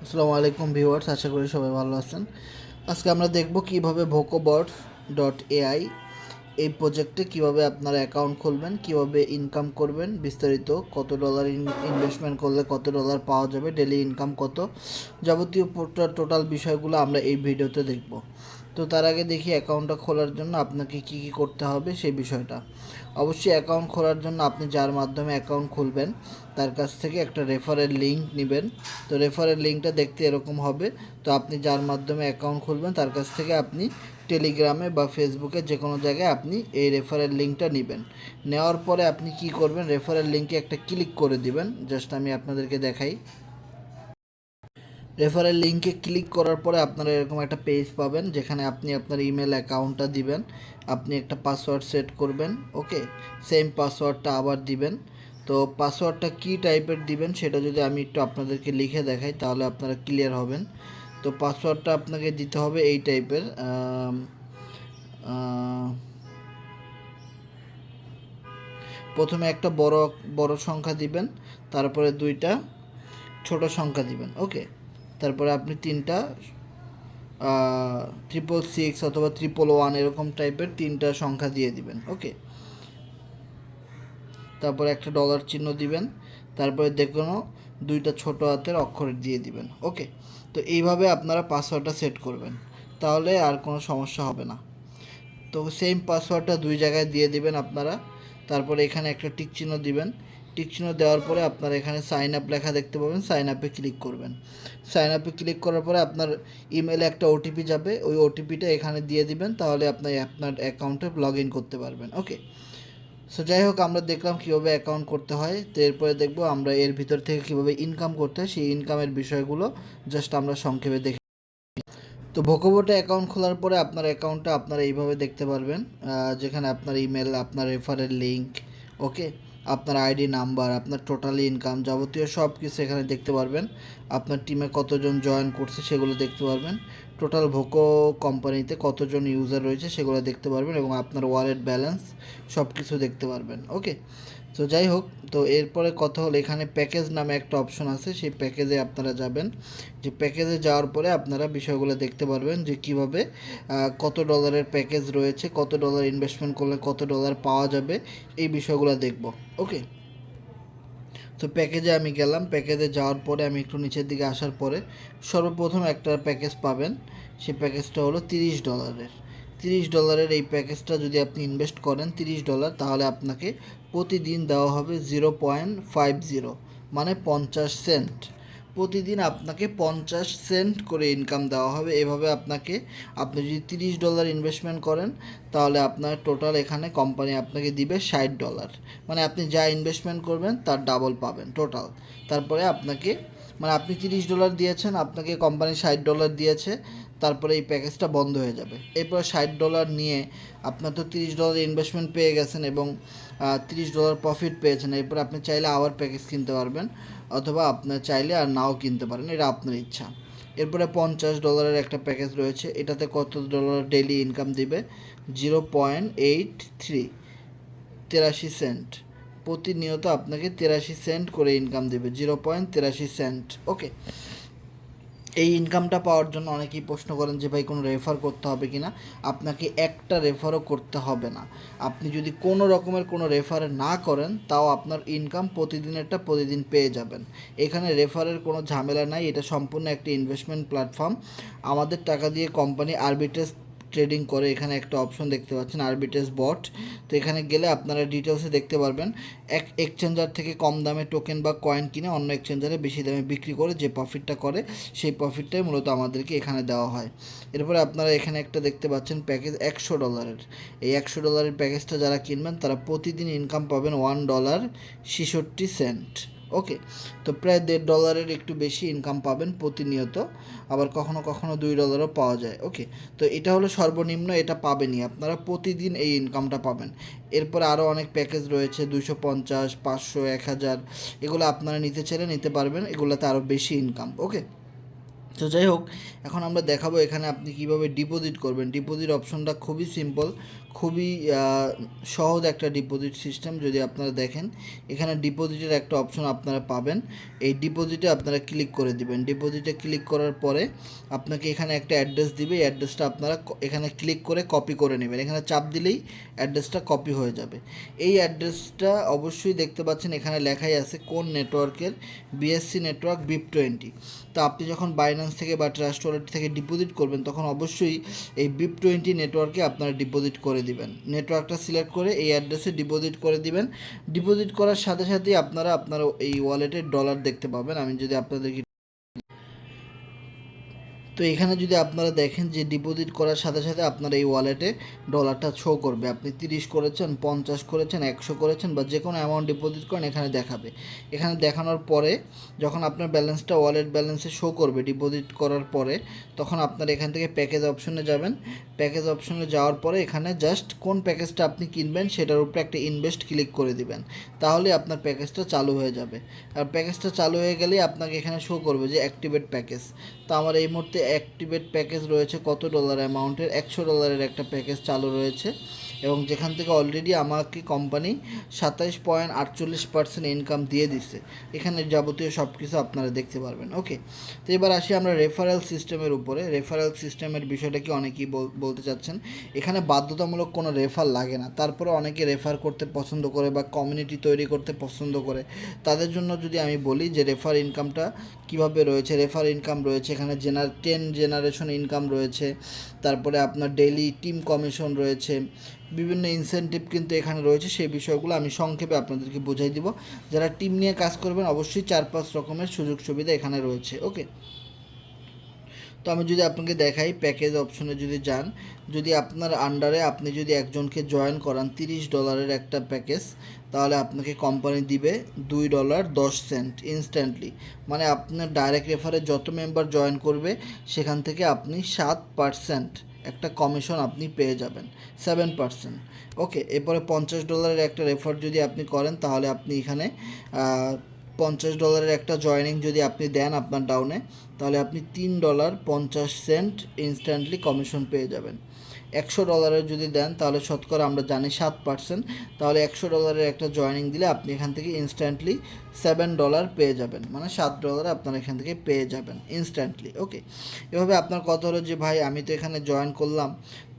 আসসালামু আলাইকুম ভিউয়ার্স, আশা করি সবাই ভালো আছেন। আজকে আমরা দেখব কিভাবে vocobots.ai এই প্রজেক্টে কিভাবে আপনারা অ্যাকাউন্ট খুলবেন, কিভাবে ইনকাম করবেন, বিস্তারিত কত ডলার ইনভেস্টমেন্ট করলে কত ডলার পাওয়া যাবে, ডেলি ইনকাম কত, যাবতীয় টোটাল বিষয়গুলো আমরা এই ভিডিওতে দেখব। তো তার আগে দেখি অ্যাকাউন্টটা খোলার জন্য আপনাকে কি কি করতে হবে সেই বিষয়টা। অবশ্যই অ্যাকাউন্ট খোলার জন্য আপনি যার মাধ্যমে অ্যাকাউন্ট খুলবেন তার কাছ থেকে একটা রেফারেল লিঙ্ক নেবেন। তো রেফারেল লিঙ্কটা দেখতে এরকম হবে। তো আপনি যার মাধ্যমে অ্যাকাউন্ট খুলবেন তার কাছ থেকে আপনি টেলিগ্রামে বা ফেসবুকে যে কোনো জায়গায় আপনি এই রেফারেল লিঙ্কটা নেবেন। নেওয়ার পরে আপনি কি করবেন, রেফারেল লিঙ্কে একটা ক্লিক করে দিবেন। জাস্ট আমি আপনাদেরকে দেখাই। রেফারেল লিঙ্কে ক্লিক করার পরে আপনারা এরকম একটা পেজ পাবেন যেখানে আপনি আপনার ইমেল অ্যাকাউন্টটা দিবেন, আপনি একটা পাসওয়ার্ড সেট করবেন। ওকে, সেম পাসওয়ার্ডটা আবার দিবেন। তো পাসওয়ার্ডটা কী টাইপের দিবেন সেটা যদি আমি একটু আপনাদেরকে লিখে দেখাই তাহলে আপনারা ক্লিয়ার হবেন। তো পাসওয়ার্ডটা আপনাকে দিতে হবে এই টাইপের, প্রথমে একটা বড় বড় সংখ্যা দিবেন, তারপরে দুইটা ছোট সংখ্যা দিবেন। ওকে, তারপরে আপনি তিনটা 666 অথবা 111 এরকম টাইপের তিনটা সংখ্যা দিয়ে দিবেন। ওকে, তারপরে একটা ডলার চিহ্ন দিবেন, তারপরে দেখুন দুইটা ছোট হাতের অক্ষর দিয়ে দিবেন। ওকে, তো এইভাবে আপনারা পাসওয়ার্ডটা সেট করবেন, তাহলে আর কোনো সমস্যা হবে না। তো সেম পাসওয়ার্ডটা দুই জায়গায় দিয়ে দিবেন আপনারা। তারপরে এখানে একটা টিক চিহ্ন দিবেন। টিক চিহ্ন দেওয়ার পরে আপনারা এখানে সাইন আপ লেখা দেখতে পাবেন, সাইন আপে ক্লিক করবেন। সাইন আপে ক্লিক করার পরে আপনার ইমেলে একটা ওটিপি যাবে, ওই ওটিপিটা এখানে দিয়ে দিবেন, তাহলে আপনি আপনার অ্যাকাউন্টে লগ ইন করতে পারবেন। ওকে, সো যাই হোক, আমরা দেখলাম কীভাবে অ্যাকাউন্ট করতে হয়। তো এরপরে দেখবো আমরা এর ভিতর থেকে কীভাবে ইনকাম করতে হয়, সেই ইনকামের বিষয়গুলো জাস্ট আমরা সংক্ষেপে দেখি। তো ভোকোবোটে অ্যাকাউন্ট খোলার পরে আপনার অ্যাকাউন্টটা আপনারা এইভাবে দেখতে পারবেন, যেখানে আপনার ইমেল, আপনার রেফারেল লিঙ্ক, ওকে, আপনার আইডি নাম্বার, আপনার টোটাল ইনকাম, যাবতীয় সব কিছু এখানে দেখতে পারবেন। আপনার টিমে কতজন জয়েন করছে সেগুলো দেখতে পারবেন। টোটাল ভোকো কোম্পানিতে কতজন ইউজার রয়েছে সেগুলো দেখতে পারবেন, এবং আপনার ওয়ালেট ব্যালেন্স সব কিছু দেখতে পারবেন। ওকে, তো যাই হোক, তো এরপরে কথা হলো এখানে প্যাকেজ নামে একটা অপশন আছে, সেই প্যাকেজে আপনারা যাবেন। যে প্যাকেজে যাওয়ার পরে আপনারা বিষয়গুলো দেখতে পারবেন যে কিভাবে কত ডলারের প্যাকেজ রয়েছে, কত ডলার ইনভেস্টমেন্ট করলে কত ডলার পাওয়া যাবে, এই বিষয়গুলো দেখব। ওকে, তো প্যাকেজে আমি গেলাম। প্যাকেজে যাওয়ার পরে আমি একটু নিচের দিকে আসার পরে সর্বপ্রথম একটা প্যাকেজ পাবেন, সেই প্যাকেজটা হলো $30। $30 এই প্যাকেজটা যদি আপনি ইনভেস্ট করেন $30, তাহলে আপনাকে প্রতিদিন দেওয়া হবে 0.50, মানে 50 সেন্ট। প্রতিদিন আপনাকে 50 সেন্ট করে ইনকাম দেওয়া হবে। এভাবে আপনি যদি $30 ইনভেস্টমেন্ট করেন তাহলে আপনার টোটাল এখানে কোম্পানি আপনাকে দিবে $60, মানে আপনি যা ইনভেস্টমেন্ট করবেন তার ডাবল পাবেন টোটাল। তারপরে আপনাকে, মানে আপনি $30 দিয়েছেন, আপনাকে কোম্পানি $60 দিয়েছে, তারপরে এই প্যাকেজটা বন্ধ হয়ে যাবে। এরপর $60 নিয়ে আপনার তো $30 ইনভেস্টমেন্ট পেয়ে গেছেন এবং $30 প্রফিট পেয়েছেন। এরপর আপনি চাইলে আবার প্যাকেজ কিনতে পারবেন, অথবা আপনার চাইলে আর নাও কিনতে পারেন, এটা আপনার ইচ্ছা। এরপরে $50 একটা প্যাকেজ রয়েছে, এটাতে কত ডলার ডেইলি ইনকাম দিবে? 0.83, 83 সেন্ট। প্রতিনিয়ত আপনাকে 83 সেন্ট করে ইনকাম দেবে, 0.83 সেন্ট। ওকে, এই ইনকামটা পাওয়ার জন্য অনেকেই প্রশ্ন করেন যে ভাই কোনো রেফার করতে হবে কি না। আপনাকে একটা রেফারও করতে হবে না। আপনি যদি কোনো রকমের কোনো রেফার না করেন তাও আপনার ইনকাম প্রতিদিনেরটা প্রতিদিন পেয়ে যাবেন। এখানে রেফারের কোনো ঝামেলা নাই, এটা সম্পূর্ণ একটা ইনভেস্টমেন্ট প্ল্যাটফর্ম। আমাদের টাকা দিয়ে কোম্পানি আরবিট্রেজ ট্রেডিং করে। এখানে একটা অপশন দেখতে পাচ্ছেন আরবিট্রেজ বট। তো এখানে গেলে আপনারা ডিটেলসে দেখতে পারবেন এক এক্সচেঞ্জার থেকে কম দামে টোকেন বা কয়েন কিনে অন্য এক্সচেঞ্জারে বেশি দামে বিক্রি করে যে প্রফিটটা করে সেই প্রফিটটাই মূলত আমাদেরকে এখানে দেওয়া হয়। এরপরে আপনারা এখানে একটা দেখতে পাচ্ছেন প্যাকেজ $100। এই $100 প্যাকেজটা যারা কিনবেন তারা প্রতিদিন ইনকাম পাবেন $1.66। ওকে, তো প্রায় $1.50 একটু বেশি ইনকাম পাবেন প্রতিনিয়ত, আবার কখনো কখনো $2ও পাওয়া যায়। ওকে, তো এটা হলো সর্বনিম্ন, এটা পাবেনই আপনারা, প্রতিদিন এই ইনকামটা পাবেন। এরপরে আরও অনেক প্যাকেজ রয়েছে, 250, 500, 1000, এগুলো আপনারা নিতে চাইলে নিতে পারবেন, এগুলোতে আরও বেশি ইনকাম। ওকে, তো যাই হোক, এখন আমরা দেখাবো এখানে আপনি কিভাবে ডিপোজিট করবেন। ডিপোজিট অপশনটা খুবই সিম্পল, খুবই সহজ একটা ডিপোজিট সিস্টেম। যদি আপনারা দেখেন এখানে ডিপোজিটের একটা অপশন আপনারা পাবেন, এই ডিপোজিটে আপনারা ক্লিক করে দিবেন। ডিপোজিটে ক্লিক করার পরে আপনাকে এখানে একটা অ্যাড্রেস দিবে, এই অ্যাড্রেসটা আপনারা এখানে ক্লিক করে কপি করে নেবেন। এখানে চাপ দিলেই অ্যাড্রেসটা কপি হয়ে যাবে। এই অ্যাড্রেসটা অবশ্যই দেখতে পাচ্ছেন এখানে লেখাই আছে কোন নেটওয়ার্কের, বিএসসি নেটওয়ার্ক BIP20। তো আপনি যখন বাইন্যান্স থেকে বা ট্রাস্ট ওয়ালেট থেকে ডিপোজিট করবেন তখন অবশ্যই এই BIP20 নেটওয়ার্কে আপনারা ডিপোজিট করে দিবেন। নেটওয়ার্কটা সিলেক্ট করে এই অ্যাড্রেসে ডিপোজিট করে দিবেন। ডিপোজিট করার সাথে সাথেই আপনারা আপনার এই ওয়ালেটের ডলার দেখতে পাবেন। আমি যদি আপনাদেরকে, তো এখানে যদি আপনারা দেখেন যে ডিপোজিট করার সাথে সাথে আপনার এই ওয়ালেটে ডলারটা শো করবে। আপনি 30 করেছেন, 50 করেছেন, 100 করেছেন বা যে কোনো অ্যামাউন্ট ডিপোজিট করেন এখানে দেখাবে। এখানে দেখানোর পরে যখন আপনার ব্যালেন্সটা ওয়ালেট ব্যালেন্সে শো করবে ডিপোজিট করার পরে, তখন আপনারা এখান থেকে প্যাকেজ অপশনে যাবেন। প্যাকেজ অপশনে যাওয়ার পরে এখানে জাস্ট কোন প্যাকেজটা আপনি কিনবেন সেটার উপরে একটা ইনভেস্ট ক্লিক করে দিবেন, তাহলে আপনার প্যাকেজটা চালু হয়ে যাবে। আর প্যাকেজটা চালু হয়ে গেলেই আপনাকে এখানে শো করবে যে অ্যাক্টিভেট প্যাকেজ। তো আমার এই মুহূর্তে অ্যাক্টিভেট প্যাকেজ রয়েছে কত ডলার অ্যামাউন্টের, $100 একটা প্যাকেজ চালু রয়েছে, এবং যেখান থেকে অলরেডি আমাকে কোম্পানি 27.48% ইনকাম দিয়ে দিচ্ছে। এখানে যাবতীয় সব কিছু আপনারা দেখতে পারবেন। ওকে, তো এবার আসি আমরা রেফারেল সিস্টেমের উপরে। রেফারেল সিস্টেমের বিষয়টা কি অনেকেই বলতে চাচ্ছেন, এখানে বাধ্যতামূলক কোনো রেফার লাগে না, তারপরে অনেকে রেফার করতে পছন্দ করে বা কমিউনিটি তৈরি করতে পছন্দ করে। তাদের জন্য যদি আমি বলি যে রেফার ইনকামটা কীভাবে রয়েছে, রেফার ইনকাম রয়েছে এখানে 10 জেনারেশন ইনকাম রয়েছে, তারপরে আপনার ডেইলি টিম কমিশন রয়েছে, বিভিন্ন ইনসেন্টিভ কিন্তু এখানে রয়েছে। সেই বিষয়গুলো আমি সংক্ষেপে আপনাদেরকে বুঝাই দিব। যারা টিম নিয়ে কাজ করবেন অবশ্যই 4-5 রকমের সুযোগ সুবিধা এখানে রয়েছে। ওকে, তো আমি যদি আপনাকে দেখাই প্যাকেজ অপশনে যদি যান, যদি আপনার আন্ডারে আপনি যদি একজনকে জয়েন করান $30 একটা প্যাকেজ, তাহলে আপনাকে কোম্পানি দিবে $2.10 ইনস্ট্যান্টলি। মানে আপনার ডাইরেক্ট রেফারে যত মেম্বার জয়েন করবে সেখান থেকে আপনি 7% একটা কমিশন আপনি পেয়ে যাবেন, 7%। ওকে, এরপরে $50 একটা রেফার যদি আপনি করেন তাহলে আপনি এখানে $50 একটা জয়েনিং যদি আপনি দেন আপনার ডাউনে, তাহলে আপনি $3.50 ইনস্ট্যান্টলি কমিশন পেয়ে যাবেন। $100 যদি দেন তাহলে শতকরা আমরা জানি 7%, তাহলে $100 একটা জয়েনিং দিলে আপনি এখান থেকে ইনস্ট্যান্টলি $7 পেয়ে যাবেন, মানে $7 আপনারা এখান থেকে পেয়ে যাবেন ইনস্ট্যান্টলি। ওকে, এভাবে আপনার কথা হলো যে ভাই আমি তো এখানে জয়েন করলাম,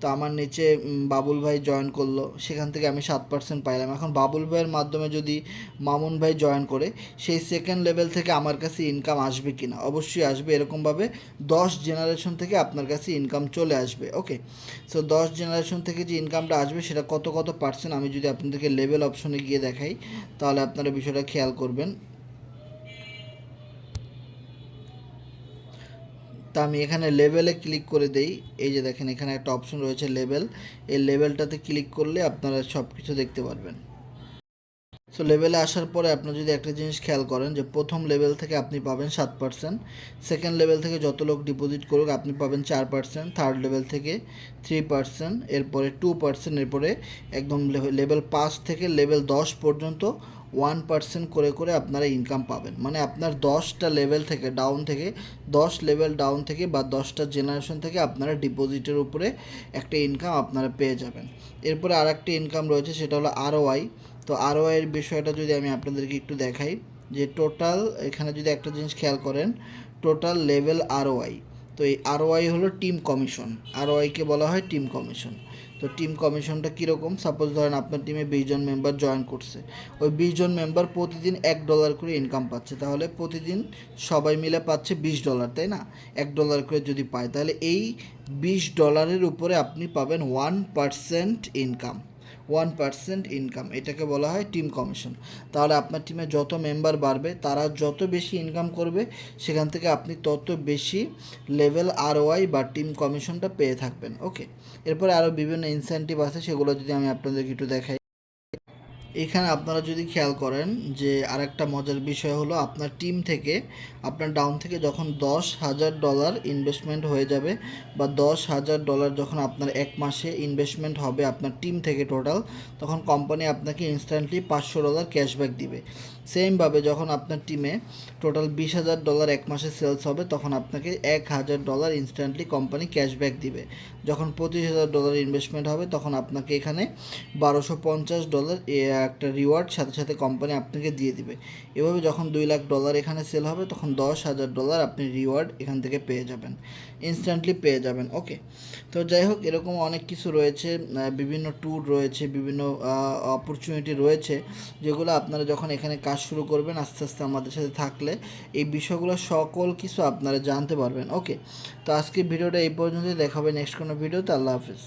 তো আমার নিচে বাবুল ভাই জয়েন করলো, সেখান থেকে আমি 7% পাইলাম। এখন বাবুল ভাইয়ের মাধ্যমে যদি মামুন ভাই জয়েন করে, সেই সেকেন্ড লেভেল থেকে আমার কাছে ইনকাম আসবে কি না? অবশ্যই আসবে। এরকমভাবে 10 জেনারেশন থেকে আপনার কাছে ইনকাম চলে আসবে। ওকে, সো 10 জেনারেশন থেকে যে ইনকামটা আসবে সেটা কত পার্সেন্ট, আমি যদি আপনাদেরকে লেভেল অপশনে গিয়ে দেখাই তাহলে আপনারা বিষয়টা খেয়াল করবেন। তা আমি এখানে লেভেলে ক্লিক করে দেই। এই যে দেখেন এখানে একটা অপশন রয়েছে লেভেল, এই লেভেলটাতে ক্লিক করলে আপনারা সব কিছু দেখতে পারবেন। সো লেভেলে আসার পরে আপনার যদি একটা জিনিস খেয়াল করেন যে প্রথম লেভেল থেকে আপনি পাবেন 7%, সেকেন্ড লেভেল থেকে যত লোক ডিপোজিট করুক আপনি পাবেন 4%, থার্ড লেভেল থেকে 3%, এরপরে 2%, এরপরে একদম লেভেল 5 থেকে লেভেল 10 পর্যন্ত 1% করে করে আপনারা ইনকাম পাবেন। মানে আপনার 10টা লেভেল থেকে ডাউন থেকে 10 লেভেল ডাউন থেকে বা 10টা জেনারেশন থেকে আপনারা ডিপোজিটের উপরে একটা ইনকাম আপনারা পেয়ে যাবেন। এরপরে আর একটা ইনকাম রয়েছে সেটা হলো ROI। তো ROI এর বিষয়টা যদি আমি আপনাদেরকে একটু দেখাই, যে টোটাল এখানে যদি একটা জিনিস খেয়াল করেন, টোটাল লেভেল ROI, তো এই ROI হলো টিম কমিশন। ROIকে বলা হয় টিম কমিশন। তো টিম কমিশনটা কীরকম, সাপোজ ধরেন আপনার টিমে 20 জন মেম্বার জয়েন করছে, ওই 20 জন মেম্বার প্রতিদিন $1 করে ইনকাম পাচ্ছে, তাহলে প্রতিদিন সবাই মিলে পাচ্ছে $20, তাই না? $1 করে যদি পায় তাহলে এই $20 উপরে আপনি পাবেন 1% ইনকাম। 1% ইনকাম, এটাকে বলা হয় টিম কমিশন। তাহলে আপনার টিমে যত মেম্বার বাড়বে তারা যত বেশি ইনকাম করবে সেখান থেকে আপনি তত বেশি লেভেল ROI বা টিম কমিশনটা পেয়ে থাকবেন। ওকে, এরপরে আরও বিভিন্ন ইনসেন্টিভ আছে, সেগুলো যদি আমি আপনাদেরকে একটু দেখাই। এখানে আপনারা যদি খেয়াল করেন যে আরেকটা মজার বিষয় হলো আপনার টিম থেকে, আপনার ডাউন থেকে যখন $10,000 ইনভেস্টমেন্ট হয়ে যাবে বা $10,000 যখন আপনার এক মাসে ইনভেস্টমেন্ট হবে আপনার টিম থেকে টোটাল, তখন কোম্পানি আপনাকে ইনস্ট্যান্টলি $500 ক্যাশব্যাক দিবে। সেমভাবে যখন আপনার টিমে টোটাল $20,000 এক মাসে সেলস হবে তখন আপনাকে $1,000 ইনস্ট্যান্টলি কোম্পানি ক্যাশব্যাক দিবে। যখন $25,000 ইনভেস্টমেন্ট হবে তখন আপনাকে এখানে $1,250 একটা রিওয়ার্ড সাথে সাথে কোম্পানি আপনাকে দিয়ে দিবে। এভাবে যখন $2,00,000 এখানে সেল হবে তখন $10,000 আপনি রিওয়ার্ড এখান থেকে পেয়ে যাবেন, ইনস্ট্যান্টলি পেয়ে যাবেন। ওকে, তো যাই হোক এরকম অনেক কিছু রয়েছে, বিভিন্ন ট্যুর রয়েছে, বিভিন্ন অপরচুনিটি রয়েছে, যেগুলো আপনারা যখন এখানে কাজ শুরু করবেন আস্তে আস্তে আমাদের সাথে থাকলে এই বিষয়গুলো সকল কিছু আপনারা জানতে পারবেন। ওকে, তো আজকে ভিডিওটা এই পর্যন্তই, দেখা হবে নেক্সট কোনো ভিডিওতে। আল্লাহ হাফিজ।